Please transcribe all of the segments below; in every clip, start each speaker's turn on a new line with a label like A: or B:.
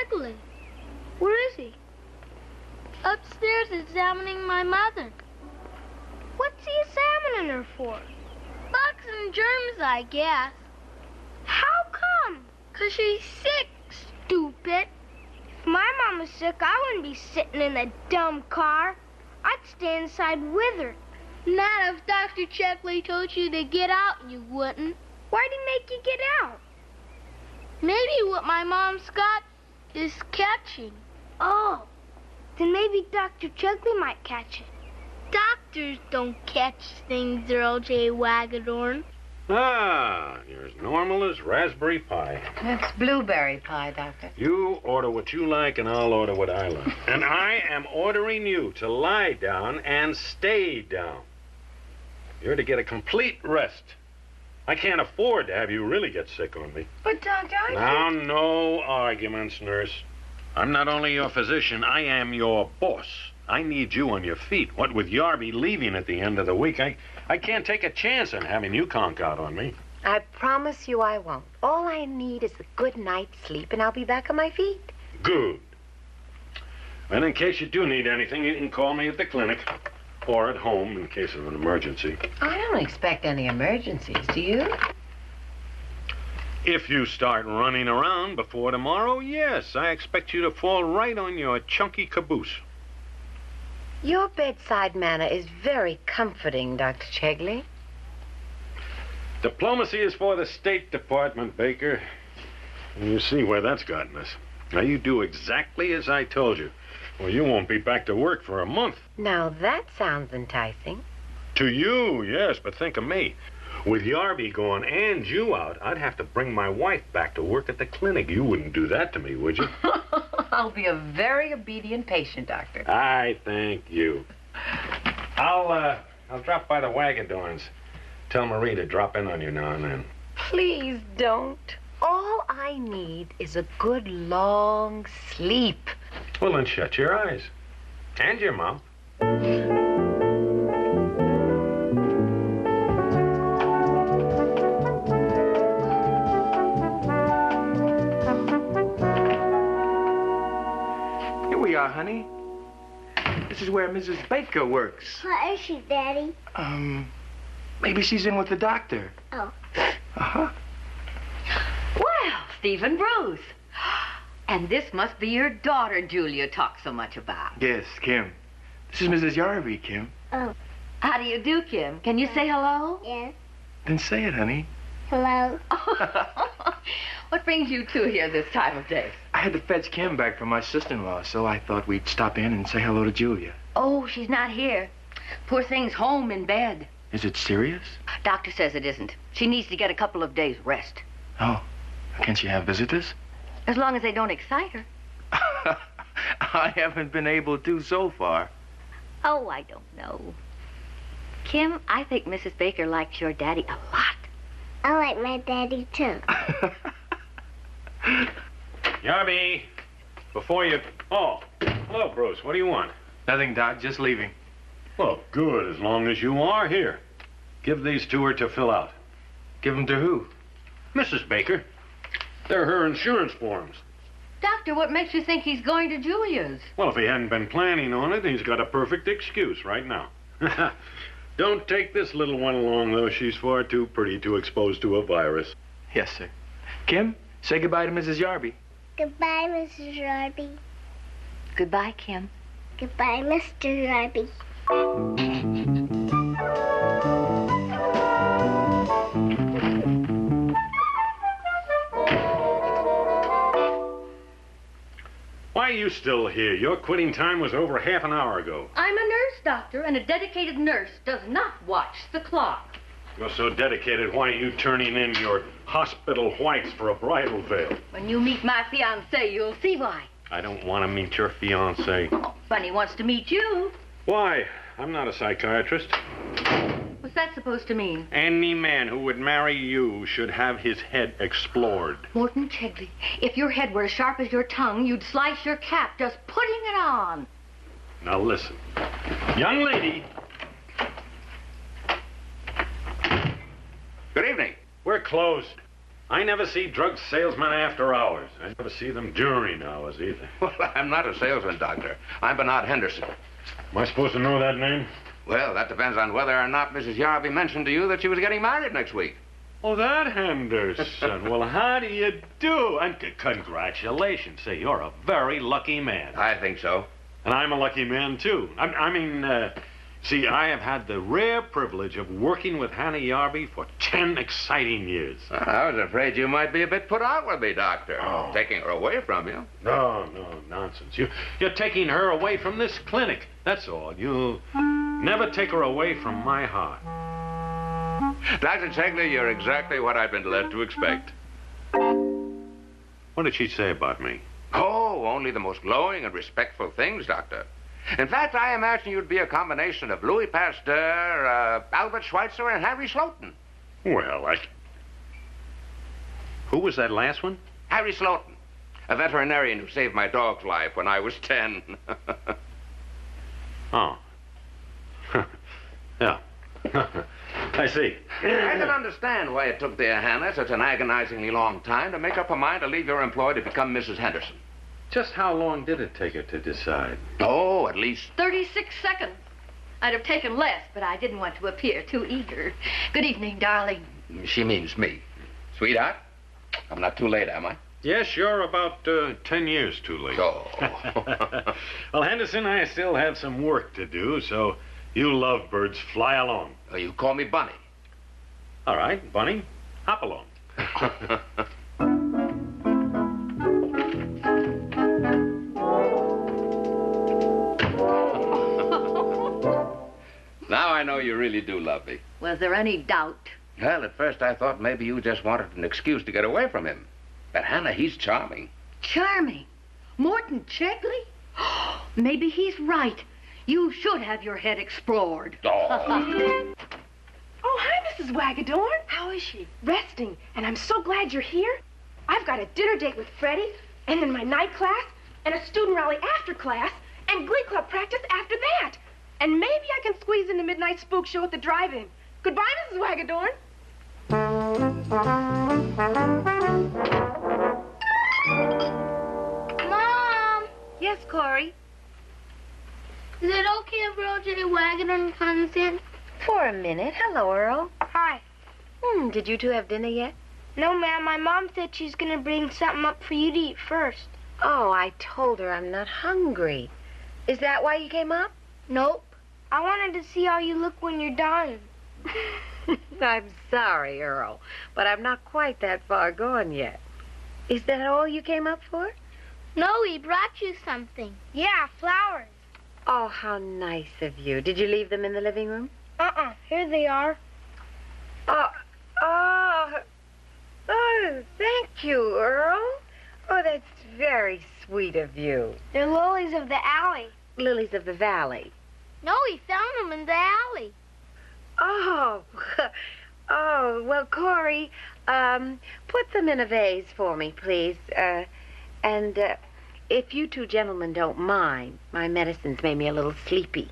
A: Chegley. Where is he? Upstairs examining my mother. What's he examining her for? Bugs and germs, I guess. How come? 'Cause she's sick, stupid. If my mom was sick, I wouldn't be sitting in a dumb car. I'd stay inside with her. Not if Dr. Chegley told you to get out, you wouldn't. Why'd he make you get out? Maybe what my mom's got is catching. Oh, then maybe Dr. Chegley might catch it. Doctors don't catch things, Earl J. Wagadorn.
B: Ah, you're as normal as raspberry pie.
C: That's blueberry pie, Doctor.
B: You order what you like, and I'll order what I like. And I am ordering you to lie down and stay down. You're to get a complete rest. I can't afford to have you really get sick on me.
C: But, Doctor,
B: Now, no arguments, nurse. I'm not only your physician, I am your boss. I need you on your feet. What with Yarby leaving at the end of the week, I can't take a chance on having you conk out on me.
C: I promise you I won't. All I need is a good night's sleep, and I'll be back on my feet.
B: Good. And in case you do need anything, you can call me at the clinic or at home in case of an emergency.
C: I don't expect any emergencies, do you?
B: If you start running around before tomorrow, yes, I expect you to fall right on your chunky caboose.
C: Your bedside manner is very comforting, Dr. Chegley.
B: Diplomacy is for the State Department, Baker. And you see where that's gotten us. Now, you do exactly as I told you, or you won't be back to work for a month.
C: Now, that sounds enticing.
B: To you, yes, but think of me. With Yarby gone and you out, I'd have to bring my wife back to work at the clinic. You wouldn't do that to me, would you?
C: I'll be a very obedient patient, Doctor.
B: I thank you. I'll drop by the Wagadorns. Tell Marie to drop in on you now and then.
C: Please don't. All I need is a good long sleep.
B: Well, then shut your eyes. And your mouth.
D: Here we are, honey. This is where Mrs. Baker works.
A: Where is she, Daddy?
D: Maybe she's in with the doctor.
A: Oh.
D: Uh-huh.
C: Well, Stephen Bruce. And this must be your daughter Julia talks so much about.
D: Yes, Kim. This is Mrs. Yarby, Kim.
A: Oh.
C: How do you do, Kim? Can you say hello?
A: Yes.
D: Then say it, honey.
A: Hello.
C: What brings you two here this time of day?
D: I had to fetch Kim back from my sister-in-law, so I thought we'd stop in and say hello to Julia.
C: Oh, she's not here. Poor thing's home in bed.
D: Is it serious?
C: Doctor says it isn't. She needs to get a couple of days rest.
D: Oh. Can she have visitors?
C: As long as they don't excite her.
D: I haven't been able to so far.
C: Oh, I don't know. Kim, I think Mrs. Baker likes your daddy a lot.
A: I like my daddy, too.
B: Yarby, before you... Oh, hello, Bruce. What do you want?
D: Nothing, Doc. Just leaving.
B: Well, good, as long as you are here. Give these to her to fill out.
D: Give them to who?
B: Mrs. Baker. They're her insurance forms.
C: Doctor, what makes you think he's going to Julia's?
B: Well, if he hadn't been planning on it, he's got a perfect excuse right now. Don't take this little one along, though. She's far too pretty to expose to a virus.
D: Yes, sir. Kim, say goodbye to Mrs. Yarby.
A: Goodbye, Mrs. Yarby.
C: Goodbye, Kim.
A: Goodbye, Mr. Yarby.
B: Why are you still here? Your quitting time was over half an hour ago.
C: I'm a nurse, Doctor, and a dedicated nurse does not watch the clock.
B: You're so dedicated, why are you turning in your hospital whites for a bridal veil?
C: When you meet my fiancé, you'll see why.
B: I don't want to meet your fiancé.
C: Oh, Bunny wants to meet you.
B: Why? I'm not a psychiatrist.
C: What's that supposed to mean?
B: Any man who would marry you should have his head explored.
C: Norton Chegley, if your head were as sharp as your tongue, you'd slice your cap just putting it on.
B: Now listen. Young lady.
E: Good evening.
B: We're closed. I never see drug salesmen after hours. I never see them during hours either.
E: Well, I'm not a salesman, Doctor. I'm Bernard Henderson.
B: Am I supposed to know that name?
E: Well, that depends on whether or not Mrs. Yarby mentioned to you that she was getting married next week.
B: Oh, that Henderson. Well, how do you do? And congratulations. Say, you're a very lucky man.
E: I think so.
B: And I'm a lucky man, too. See, I have had the rare privilege of working with Hannah Yarby for 10 exciting years.
E: I was afraid you might be a bit put out with me, Doctor.
B: Oh.
E: Taking her away from you.
B: No, nonsense. You're taking her away from this clinic. That's all. You'll never take her away from my heart.
E: Dr. Chegley, you're exactly what I've been led to expect.
B: What did she say about me?
E: Oh, only the most glowing and respectful things, Doctor. In fact, I imagine you'd be a combination of Louis Pasteur, Albert Schweitzer, and Harry Slotin.
B: Well, Who was that last one?
E: Harry Slotin, a veterinarian who saved my dog's life when I was 10.
B: Oh. Yeah. I see.
E: I can understand why it took dear Hannah such an agonizingly long time to make up her mind to leave your employ to become Mrs. Henderson.
B: Just how long did it take her to decide?
E: Oh, at least
C: 36 seconds. I'd have taken less, but I didn't want to appear too eager. Good evening, darling.
E: she means me. Sweetheart, I'm not too late, am I?
B: Yes, you're about 10 years too late.
E: Oh.
B: Well, Henderson, I still have some work to do, so you lovebirds fly along.
E: You call me Bunny.
B: All right, Bunny, hop along.
E: Now I know you really do love me.
C: Was there any doubt?
E: Well, at first I thought maybe you just wanted an excuse to get away from him. But Hannah, he's charming.
C: Charming. Morton Chegley? Maybe he's right. You should have your head explored.
E: Oh.
F: Oh, hi, Mrs. Wagadorn. How is she? Resting, and I'm so glad you're here. I've got a dinner date with Freddie, and then my night class, and a student rally after class, and glee club practice after that. And maybe I can squeeze in the midnight spook show at the drive-in. Goodbye, Mrs. Wagadorn.
A: Mom!
F: Yes, Corey?
A: Is it okay if Earl J. Wagadorn comes in?
G: For a minute. Hello, Earl.
A: Hi.
G: Did you two have dinner yet?
A: No, ma'am. My mom said she's going to bring something up for you to eat first.
G: Oh, I told her I'm not hungry. Is that why you came up?
A: Nope. I wanted to see how you look when you're done.
G: I'm sorry, Earl, but I'm not quite that far gone yet. Is that all you came up for?
A: No, he brought you something. Yeah, flowers.
G: Oh, how nice of you. Did you leave them in the living room?
A: Here they are.
G: Oh, thank you, Earl. Oh, that's very sweet of you.
A: They're lilies of the alley.
G: Lilies of the valley.
A: No, he found them in the alley.
G: Oh, well, Corey, put them in a vase for me, please. And if you two gentlemen don't mind, my medicine's made me a little sleepy.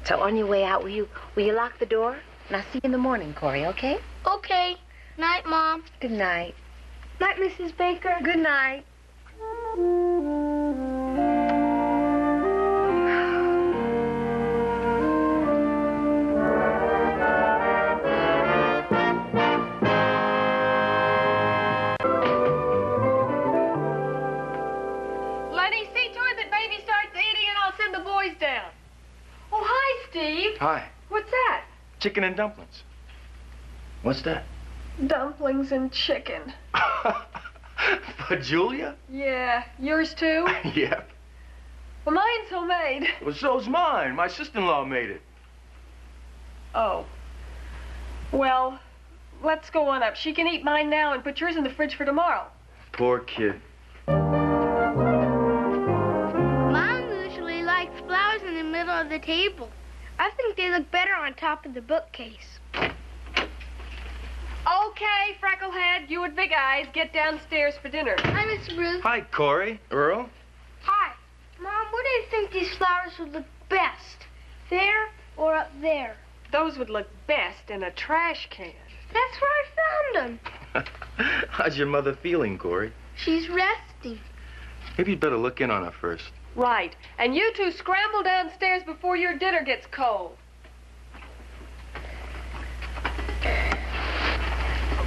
G: So on your way out, will you lock the door? And I'll see you in the morning, Corey, okay?
A: Okay. Night, Mom.
G: Good night.
A: Night, Mrs. Baker.
G: Good night.
F: Lenny, see to it that baby starts eating and I'll send the boys down. Oh, hi, Steve.
D: Hi.
F: What's that?
D: Chicken and dumplings. What's that?
F: Dumplings and chicken.
D: For Julia?
F: Yeah, yours too?
D: Yep.
F: Well, mine's homemade.
D: Well, so's mine. My sister-in-law made it.
F: Oh. Well, let's go on up. She can eat mine now and put yours in the fridge for tomorrow.
D: Poor kid.
A: Mom usually likes flowers in the middle of the table. I think they look better on top of the bookcase.
F: Okay, Frecklehead, you and Big Eyes, get downstairs for dinner.
A: Hi, Miss Ruth.
D: Hi, Corey. Earl?
A: Hi. Mom, where do you think these flowers would look best? There or up there?
F: Those would look best in a trash can.
A: That's where I found them.
D: How's your mother feeling, Corey?
A: She's resting.
D: Maybe you'd better look in on her first.
F: Right. And you two scramble downstairs before your dinner gets cold.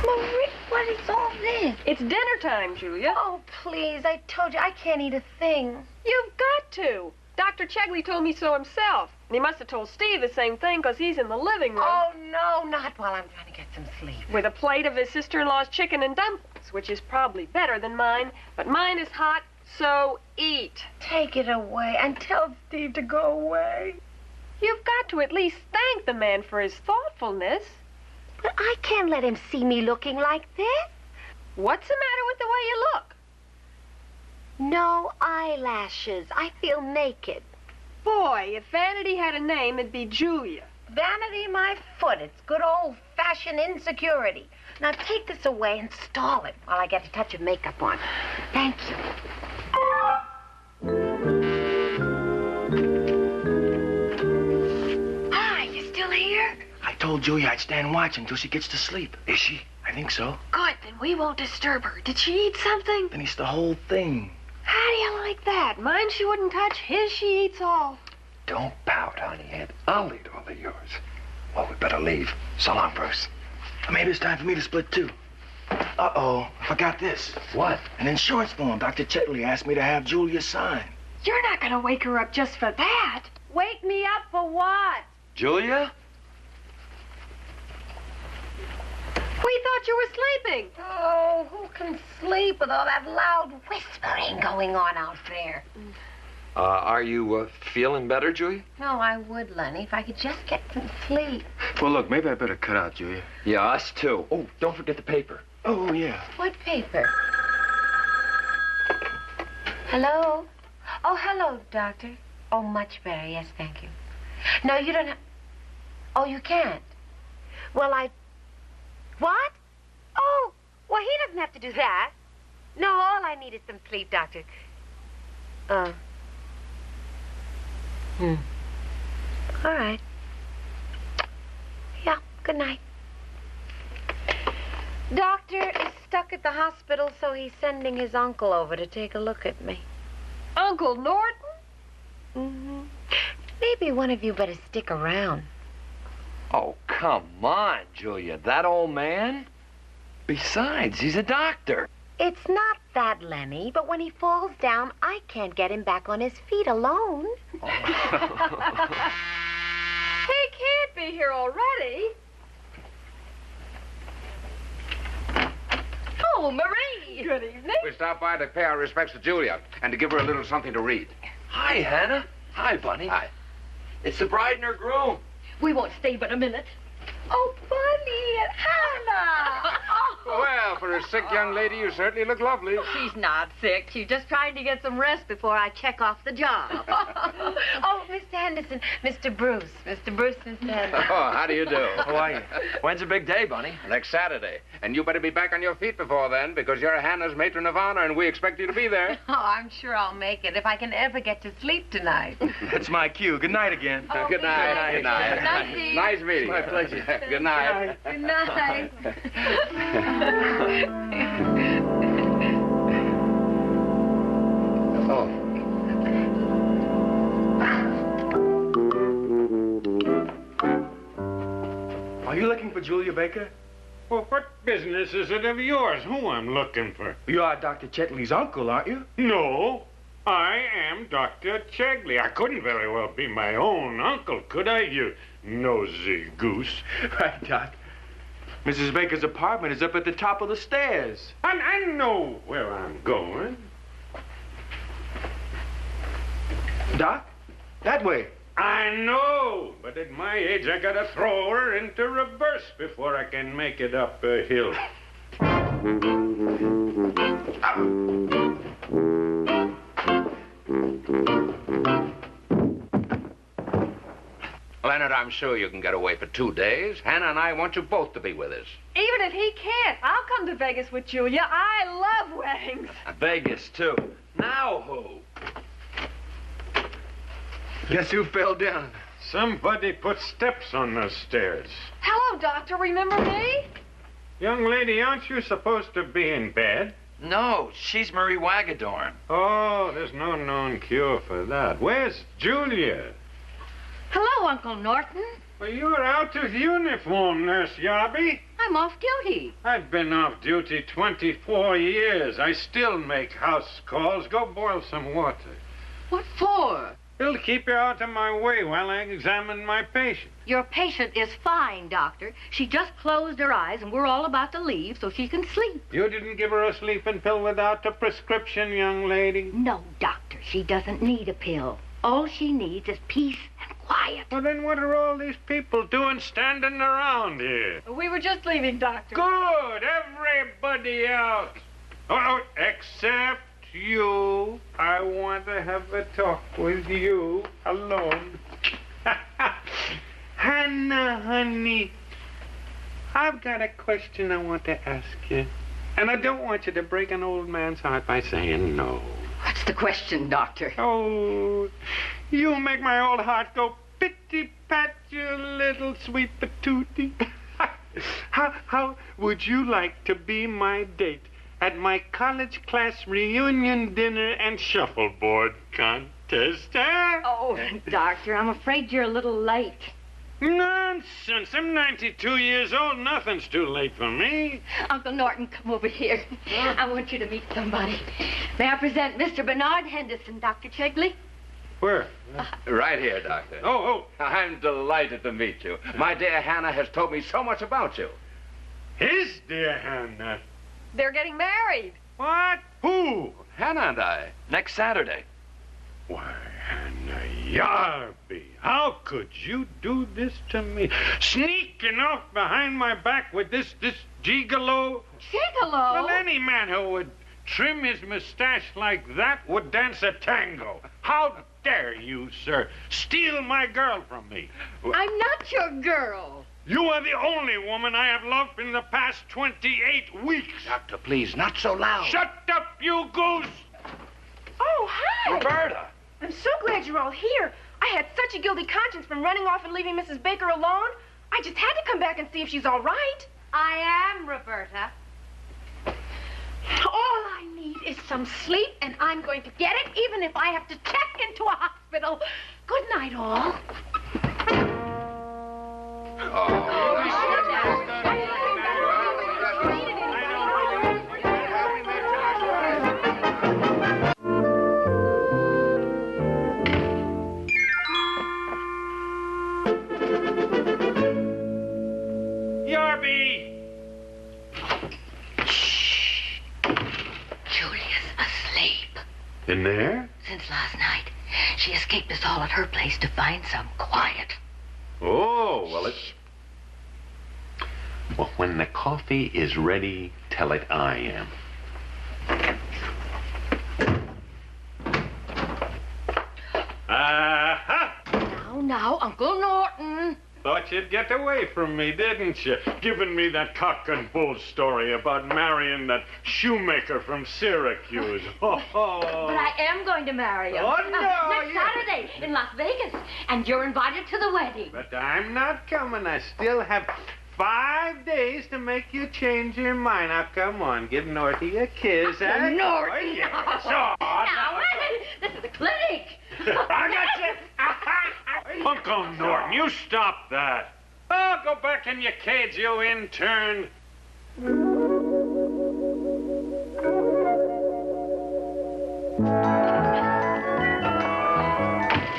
G: Marie, what is all this?
F: It's dinner time, Julia.
G: Oh, please, I told you I can't eat a thing.
F: You've got to. Dr. Chegley told me so himself. And he must have told Steve the same thing because he's in the living room.
G: Oh, no, not while I'm trying to get some sleep.
F: With a plate of his sister-in-law's chicken and dumplings, which is probably better than mine. But mine is hot, so eat.
G: Take it away and tell Steve to go away.
F: You've got to at least thank the man for his thoughtfulness.
G: But I can't let him see me looking like this.
F: What's the matter with the way you look?
G: No eyelashes. I feel naked.
F: Boy, if vanity had a name, it'd be Julia.
G: Vanity, my foot. It's good old-fashioned insecurity. Now take this away and stall it while I get a touch of makeup on. Thank you. Hi, you still here?
D: I told Julia I'd stand watch until she gets to sleep. Is she? I think so.
F: Good, then we won't disturb her. Did she eat something?
D: Finish the whole thing.
F: How do you like that? Mine she wouldn't touch, his she eats all.
E: Don't pout, honey, Ed. I'll eat all of yours. Well, we better leave. So long, Bruce.
D: Maybe it's time for me to split too. Uh-oh, I forgot this.
E: What?
D: An insurance form Dr. Chetley asked me to have Julia sign.
F: You're not gonna wake her up just for that.
G: Wake me up for what?
E: Julia?
F: We thought you were sleeping.
G: Oh, who can sleep with all that loud whispering going on out there?
H: Are you feeling better, Julia?
G: No, I would, Lenny, if I could just get some sleep.
D: Well, look, maybe I better cut out, Julia.
H: Yeah, us too. Oh, don't forget the paper.
D: Oh, yeah.
G: What paper? Hello? Oh, hello, doctor. Oh, much better. Yes, thank you. No, you don't have... Oh, you can't? Well, What? Oh, well, he doesn't have to do that. No, all I need is some sleep, doctor. All right. Yeah, good night. Doctor is stuck at the hospital, so he's sending his uncle over to take a look at me.
F: Uncle Norton?
G: Mm-hmm. Maybe one of you better stick around.
H: Oh, come on, Julia. That old man? Besides, he's a doctor.
G: It's not that, Lenny, but when he falls down, I can't get him back on his feet alone.
F: He can't be here already. Oh, Marie. Good evening.
E: We stopped by to pay our respects to Julia and to give her a little something to read.
H: Hi, Hannah. Hi, Bunny.
E: Hi.
H: It's the bride and her groom.
F: We won't stay but a minute.
G: Oh, Bunny and Hannah!
E: Well, for a sick young lady, you certainly look lovely.
C: She's not sick. She's just trying to get some rest before I check off the job.
G: Oh, Mr. Henderson, Mr. Bruce. Mr. Bruce, Mr. Henderson.
E: Oh, how do you do?
H: How are you? When's the big day, Bunny?
E: Next Saturday. And you better be back on your feet before then, because you're Hannah's matron of honor, and we expect you to be there.
G: Oh, I'm sure I'll make it if I can ever get to sleep tonight.
D: That's my cue. Good night again.
E: Good night. Good night.
G: Good night, Steve.
E: Nice meeting
D: My
E: you.
D: pleasure.
E: Good night.
G: Good night.
E: Oh.
D: Are you looking for Julia Baker?
B: Well, what business is it of yours who I'm looking for?
D: You are Dr. Chetley's uncle, aren't you?
B: No, I am Dr. Chegley. I couldn't very well be my own uncle, could I, you nosy goose?
D: Right, Doc. Mrs. Baker's apartment is up at the top of the stairs.
B: I know where I'm going.
D: Doc, that way.
B: I know, but at my age, I gotta throw her into reverse before I can make it up a hill.
E: Leonard, I'm sure you can get away for 2 days. Hannah and I want you both to be with us.
F: Even if he can't, I'll come to Vegas with Julia. I love weddings.
H: Vegas, too. Now who?
D: Guess who fell down?
B: Somebody put steps on those stairs.
F: Hello, Doctor. Remember me?
B: Young lady, aren't you supposed to be in bed?
H: No, she's Marie Wagadorn.
B: Oh, there's no known cure for that. Where's Julia?
C: Hello, Uncle Norton.
B: Well, you're out of uniform, Nurse Yarby.
C: I'm off duty.
B: I've been off duty 24 years. I still make house calls. Go boil some water.
C: What for?
B: It'll keep you out of my way while I examine my patient.
C: Your patient is fine, Doctor. She just closed her eyes, and we're all about to leave so she can sleep.
B: You didn't give her a sleeping pill without a prescription, young lady?
C: No, Doctor, she doesn't need a pill. All she needs is peace and quiet.
B: Well, then what are all these people doing standing around here?
F: We were just leaving, Doctor.
B: Good! Everybody out! Oh, except you. I want to have a talk with you alone. Hannah, honey, I've got a question I want to ask you. And I don't want you to break an old man's heart by saying no.
C: What's the question, Doctor?
B: Oh, you make my old heart go pitty-pat, you little sweet patootie. How would you like to be my date at my college class reunion dinner and shuffleboard contest, eh?
C: Oh, Doctor, I'm afraid you're a little late.
B: Nonsense. I'm 92 years old. Nothing's too late for me.
C: Uncle Norton, come over here. I want you to meet somebody. May I present Mr. Bernard Henderson, Dr. Chegley?
B: Where?
E: Right here, Doctor.
B: Oh.
E: I'm delighted to meet you. My dear Hannah has told me so much about you.
B: His dear Hannah.
F: They're getting married.
B: What? Who?
E: Hannah and I.
H: Next Saturday.
B: Why, Hannah Yarby, how could you do this to me? Sneaking off behind my back with this gigolo?
C: Gigolo?
B: Well, any man who would trim his mustache like that would dance a tango. How dare you, sir, steal my girl from me?
C: I'm not your girl.
B: You are the only woman I have loved in the past 28 weeks.
E: Doctor, please, not so loud.
B: Shut up, you goose!
F: Oh, hi.
H: Roberta!
F: I'm so glad you're all here. I had such a guilty conscience from running off and leaving Mrs. Baker alone. I just had to come back and see if she's all right.
C: I am, Roberta.
F: All I need is some sleep, and I'm going to get it, even if I have to check into a hospital. Good night, all.
B: Yarby!
C: Julia's asleep.
B: In there?
C: Since last night, she escaped us all at her place to find some quiet.
B: Oh, well, it's... Well, when the coffee is ready, tell it I am. Aha!
C: Now, Uncle Norton.
B: Thought you'd get away from me, didn't you? Giving me that cock and bull story about marrying that shoemaker from Syracuse.
C: But I am going to marry him.
B: Oh, no,
C: Next Saturday in Las Vegas. And you're invited to the wedding.
B: But I'm not coming. I still have 5 days to make you change your mind. Now, come on, give Norty a kiss.
C: Uncle Norton.
B: Oh, yes.
C: Now, this is a clinic.
B: I got you. Uncle Norton, you stop that. Oh, go back in your cage, you intern.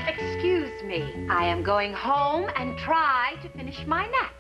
C: Excuse me. I am going home and try to finish my nap.